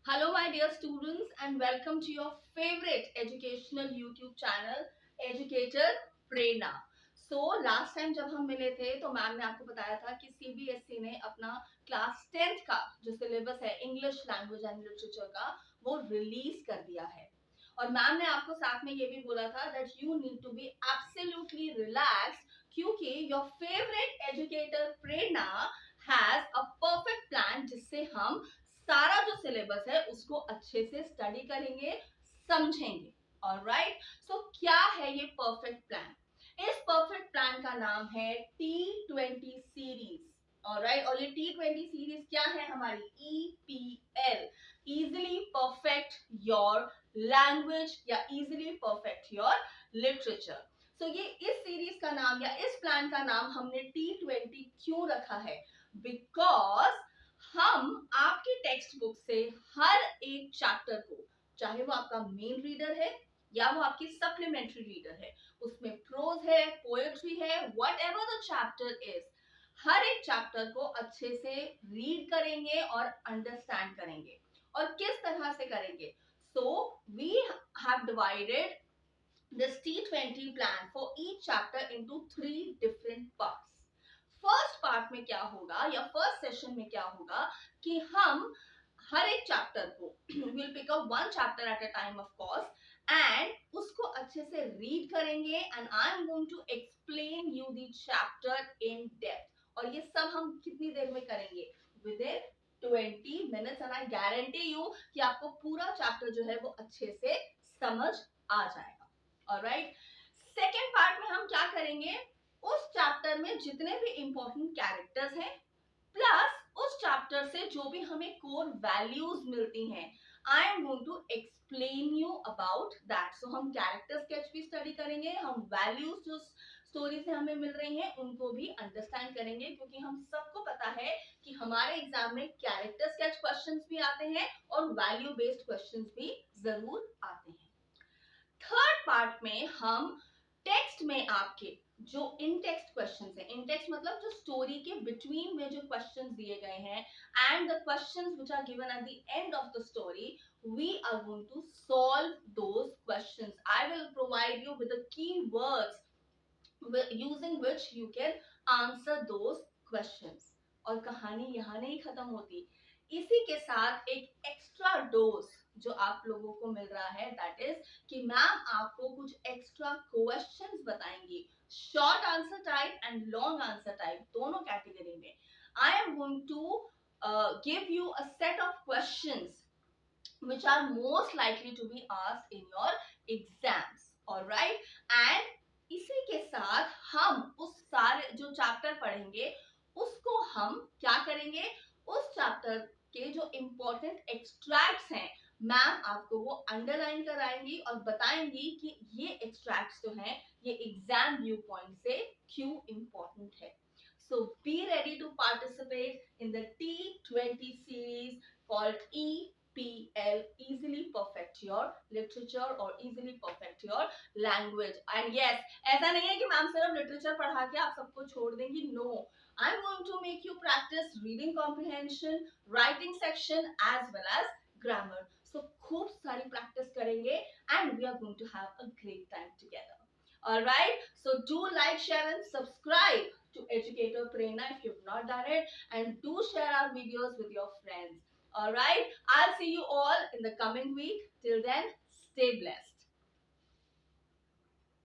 Hello, my dear students, and welcome to your favorite educational YouTube channel, Educator Prerna. So, last time जब हम मिले थे तो ma'am ने आपको बताया था कि सीबीएसई ने अपना क्लास 10th का जो सिलेबस है इंग्लिश लैंग्वेज एंड लिटरेचर का वो रिलीज कर दिया है। और मैम ने आपको साथ में ये भी बोला था that you need to be absolutely relaxed क्योंकि your favourite educator Prerna has a perfect plan जिससे हम सारा जो सिलेबस है उसको अच्छे से स्टडी करेंगे, समझेंगे। ऑलराइट, सो क्या है ये परफेक्ट प्लान? इस परफेक्ट प्लान का नाम है T20 सीरीज। ऑलराइट, और ये T20 सीरीज क्या है? हमारी EPL, easily perfect your language या इजिली परफेक्ट योर लिटरेचर। सो ये इस सीरीज का नाम या इस प्लान का नाम हमने T20 क्यों रखा है? बिकॉज हम आपकी टेक्स्ट बुक से हर एक चैप्टर को, चाहे वो आपका मेन रीडर है या वो आपकी सप्लीमेंट्री रीडर है, उसमें प्रोज है, पोएट्री है, whatever the chapter is, हर एक चैप्टर को अच्छे से रीड करेंगे और अंडरस्टैंड करेंगे। और किस तरह से करेंगे? So we have divided this T20 plan for each chapter into 3 different parts. First part में क्या होगा या फर्स्ट सेशन में क्या होगा कि हम हर एक चैप्टर को will pick up one chapter at a time of course and उसको अच्छे से रीड करेंगे and I am going to explain you the chapter in depth. और ये सब हम कितनी देर में करेंगे? Within 20 minutes and I guarantee you कि आपको पूरा चैप्टर जो है वो अच्छे से समझ आ जाएगा। ऑलराइट, सेकेंड पार्ट में हम क्या करेंगे? उस चैप्टर में जितने भी इंपॉर्टेंट कैरेक्टर्स हैं प्लस उस चैप्टर से जो भी हमें कोर वैल्यूज मिलती हैं, I am going to explain you about that. So हम कैरेक्टर स्केच भी स्टडी करेंगे, हम वैल्यूज जो स्टोरी से हमें मिल रही हैं उनको भी अंडरस्टैंड करेंगे, क्योंकि हम सबको पता है कि हमारे एग्जाम में कैरेक्टर स्केच क्वेश्चंस भी आते हैं और वैल्यू बेस्ड क्वेश्चंस भी जरूर आते हैं। थर्ड पार्ट में हम टेक्स्ट में आपके जो इन टेक्स्ट क्वेश्चंस है, इन टेक्स्ट मतलब जो स्टोरी के बिटवीन में जो क्वेश्चंस दिए गए हैं and the questions which are given at the end of the story, we are going to solve those questions. I will provide you with the keywords using which you can answer those questions. और कहानी यहाँ नहीं खत्म होती, इसी के साथ एक एक्स्ट्रा डोज जो आप लोगों को मिल रहा है दैट इज कि मैम आपको कुछ एक्स्ट्रा क्वेश्चंस बताएंगी, short answer type and long answer type दोनों कैटेगरी में। I am going to give you a set of questions which are most likely to be asked in your exams. Alright, and इसी के साथ हम उस सारे जो चैप्टर पढ़ेंगे उसको हम क्या करेंगे? उस चैप्टर के जो इंपॉर्टेंट एक्सट्रैक्ट्स हैं मैम आपको वो अंडरलाइन कराएंगी और बताएंगी कि ये एक्सट्रैक्ट्स जो हैं ये एग्जाम व्यू पॉइंट से क्यों इंपॉर्टेंट है। So be ready to participate in the T20 series called EPL, easily perfect your literature or easily perfect your language. And yes, ऐसा नहीं है कि मैम सिर्फ लिटरेचर पढ़ा के आप सबको छोड़ देंगी, no, I am going to make you practice reading comprehension, writing section as well as grammar. So खूब सारी प्रैक्टिस करेंगे and we are going to have a great time together. Alright, so do like, share and subscribe to Educator Prerna if you've not done it, and do share our videos with your friends. Alright, I'll see you all in the coming week. Till then, stay blessed.